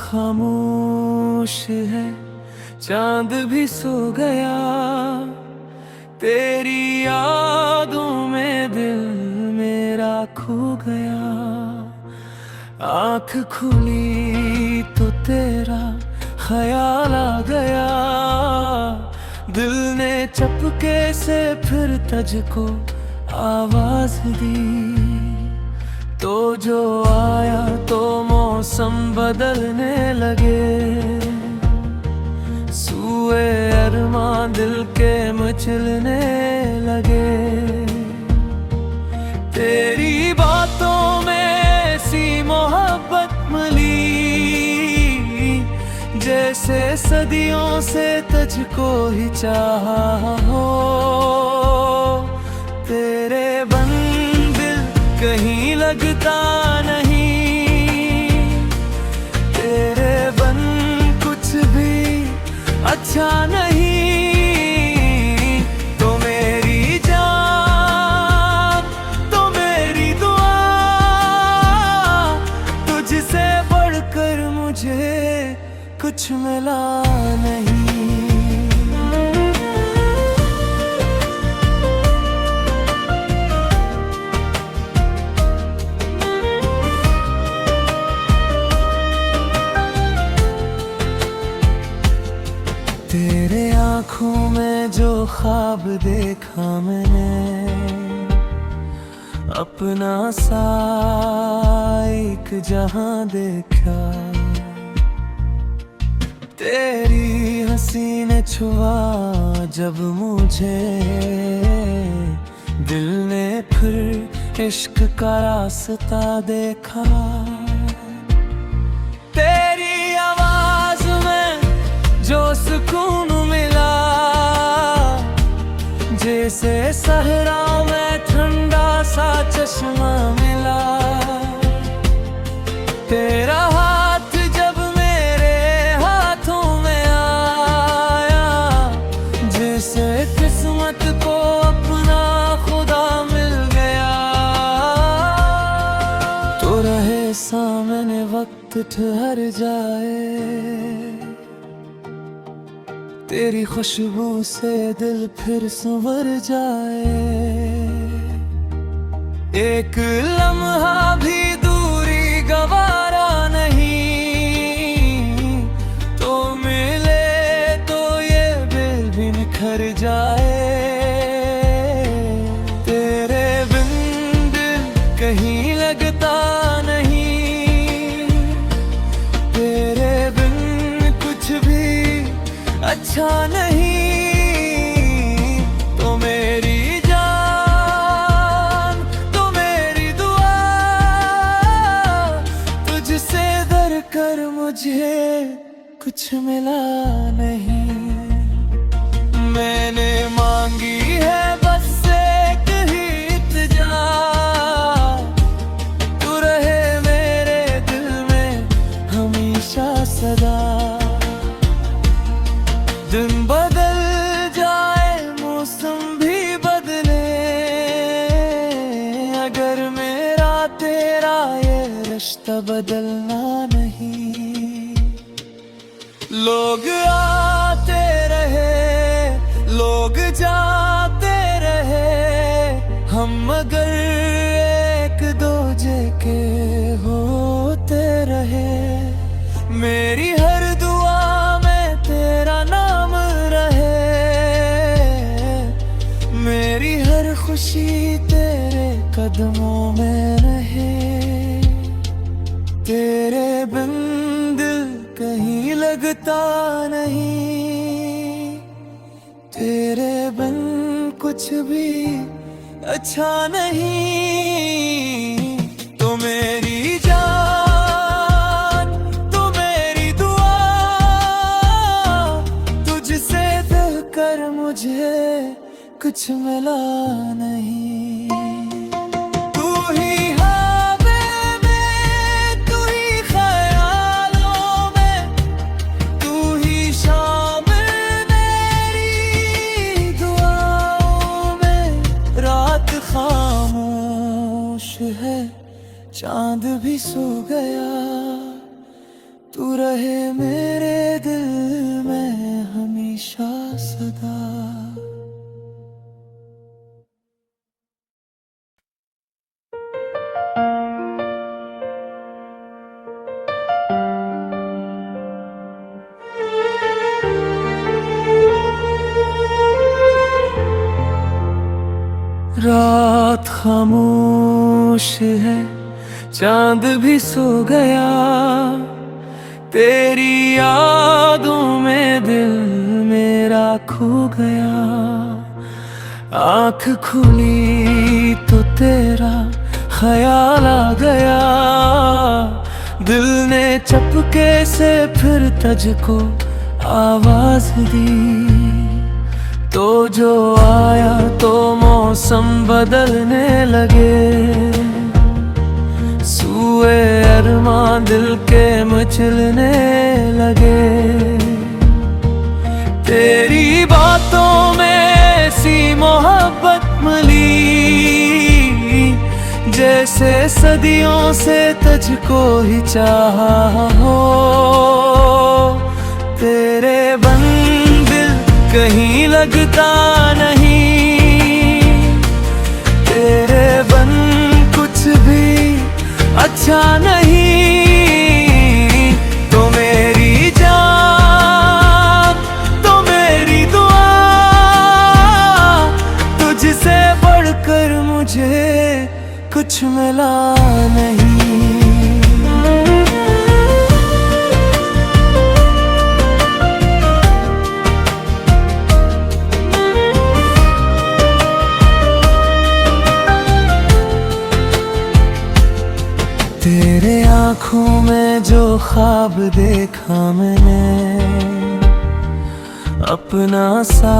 खामोश है, चांद भी सो गया। तेरी यादों में दिल मेरा खो गया। आँख खुली तो तेरा ख्याल आ गया। दिल ने चपके से फिर तुझको आवाज दी। तो जो आया तो मौसम बदलने लगे। सूए अरमां दिल के मचलने लगे। तेरी बातों में ऐसी मोहब्बत मिली, जैसे सदियों से तुझको ही चाहा हो। तेरे बिन दिल कहीं लगता नहीं, तेरे बिन कुछ भी अच्छा नहीं। तो मेरी जान, तो मेरी दुआ, तुझसे बढ़कर मुझे कुछ मिला नहीं। तेरे आँखों में जो ख्वाब देखा मैंने, अपना सा एक जहां देखा। तेरी हंसी ने छुआ जब मुझे, दिल ने फिर इश्क का रास्ता देखा। तेरी आवाज में जो सुकून मिला, जैसे सहरा में ठंडा सा चश्मा मिला। तेरा हाथ जब मेरे हाथों में आया, जैसे किस्मत को अपना खुदा मिल गया। तो रहे सामने वक्त ठहर जाए, तेरी खुशबू से दिल फिर संवर जाए। एक लम्हा भी दूरी गवारा नहीं, तो मिले तो ये दिल भी निखर जाए। तेरे बिन दिल कहीं लगता नहीं, तेरे बिन कुछ भी अच्छा नहीं। तो मेरी जान, तो मेरी दुआ, तुझसे दर कर मुझे कुछ मिला नहीं। मैंने मांगी है बस एक ही इल्तिजा, तू रहे मेरे दिल में हमेशा सदा। दिन बदल जाए मौसम भी बदले, अगर मेरा तेरा ये रिश्ता बदलना नहीं। लोग आते रहे, लोग जाते रहे, हम मगर एक दूजे के होते रहे। मेरी हर दुआ में तेरा नाम रहे, मेरी हर खुशी तेरे कदमों में रहे। तेरे बिन दिल कहीं लगता नहीं, तेरे बिन कुछ भी अच्छा नहीं। तो मेरी जान, तो मेरी दुआ, तुझसे दिल कर मुझे कुछ मिला नहीं। तू ही ख्वाबों में, तू ही ख्यालों में, तू ही शामिल मेरी दुआओं में। रात खामोश है, चांद भी सो गया। तू रहे मेरे दिल में हमेशा सदा। रात खामोश है, चांद भी सो गया, तेरी यादों में दिल मेरा खो गया। आँख खुली तो तेरा ख्याल आ गया, दिल ने चपके से फिर तुझको आवाज दी। तो जो आया तो मौसम बदलने लगे, सूए अरमां दिल के मचलने लगे। तेरी बातों में ऐसी मोहब्बत मिली, जैसे सदियों से तुझको ही चाहा हो। तेरे बिन दिल कहीं लगता नहीं, तेरे बिन कुछ भी अच्छा नहीं। तो मेरी जान, तो मेरी दुआ, तुझसे बढ़कर मुझे कुछ मिला नहीं। तेरे आँखों में जो ख्वाब देखा मैंने, अपना सा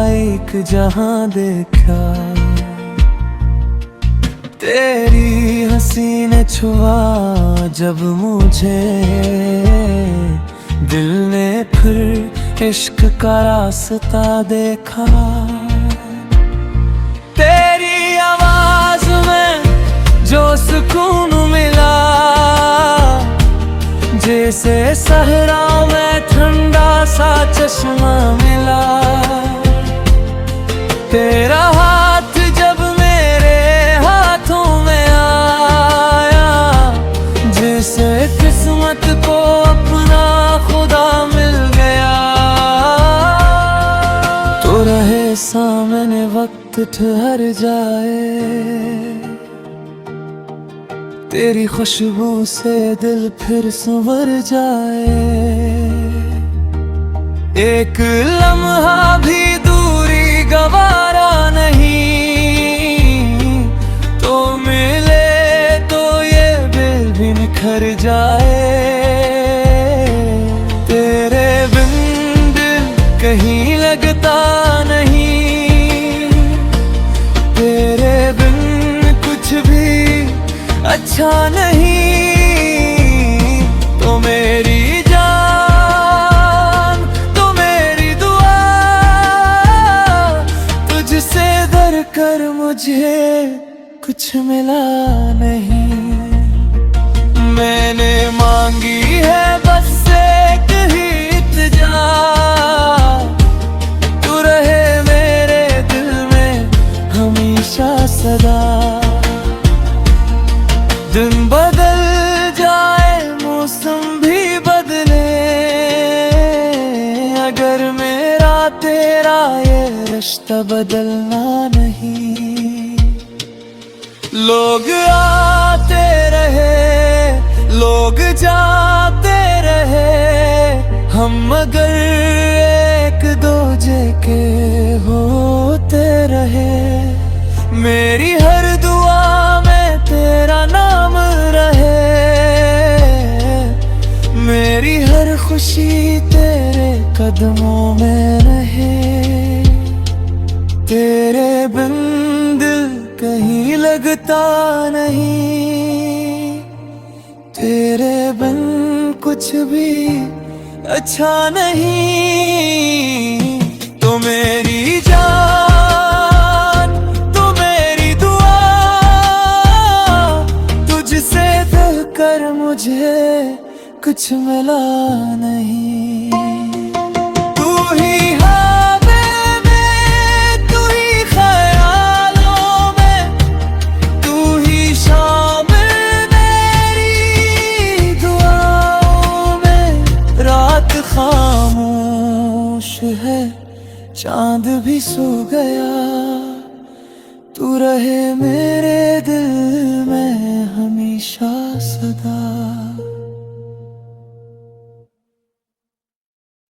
एक जहां देखा। तेरी हंसी ने छुआ जब मुझे, दिल ने फिर इश्क का रास्ता देखा। तेरी आवाज में जो सुकून मिला, जैसे सहरा में ठंडा सा चश्मा मिला। तेरा हाथ जब मेरे हाथों में आया, जैसे किस्मत को अपना खुदा मिल गया। तो रहे सामने वक्त ठहर जाए, तेरी खुशबू से दिल फिर संवर जाए। एक लम्हा भी दूरी गवारा नहीं, तो मिले तो ये दिल भी निखर जाए। तेरे बिन दिल कहीं लगता नहीं, तेरे बिन कुछ भी अच्छा नहीं। तो मेरी जान, तो मेरी दुआ, तुझसे डर कर मुझे कुछ मिला नहीं। मैंने मांगी है बस एक ही इल्तिजा, तू रहे मेरे दिल में हमेशा सदा। दिन बदल जाए मौसम भी बदले, अगर मेरा तेरा ये रिश्ता बदलना नहीं। लोग आते रहे, लोग जाते रहे, हम मगर एक दूजे के होते रहे। मेरी हर दुआ में तेरा नाम रहे, मेरी हर खुशी तेरे कदमों में रहे। तेरे बिन दिल कहीं लगता नहीं, तेरे बिन कुछ भी अच्छा नहीं। तो मेरी जान, तो मेरी दुआ, तुझसे दिल कर मुझे कुछ मिला नहीं। तू ही ख्वाबों में, तू ही ख्यालों में, तू ही शामिल मेरी दुआओं में। रात खामोश है, चांद भी सो गया, तू रहे मेरे दिल में हमेशा।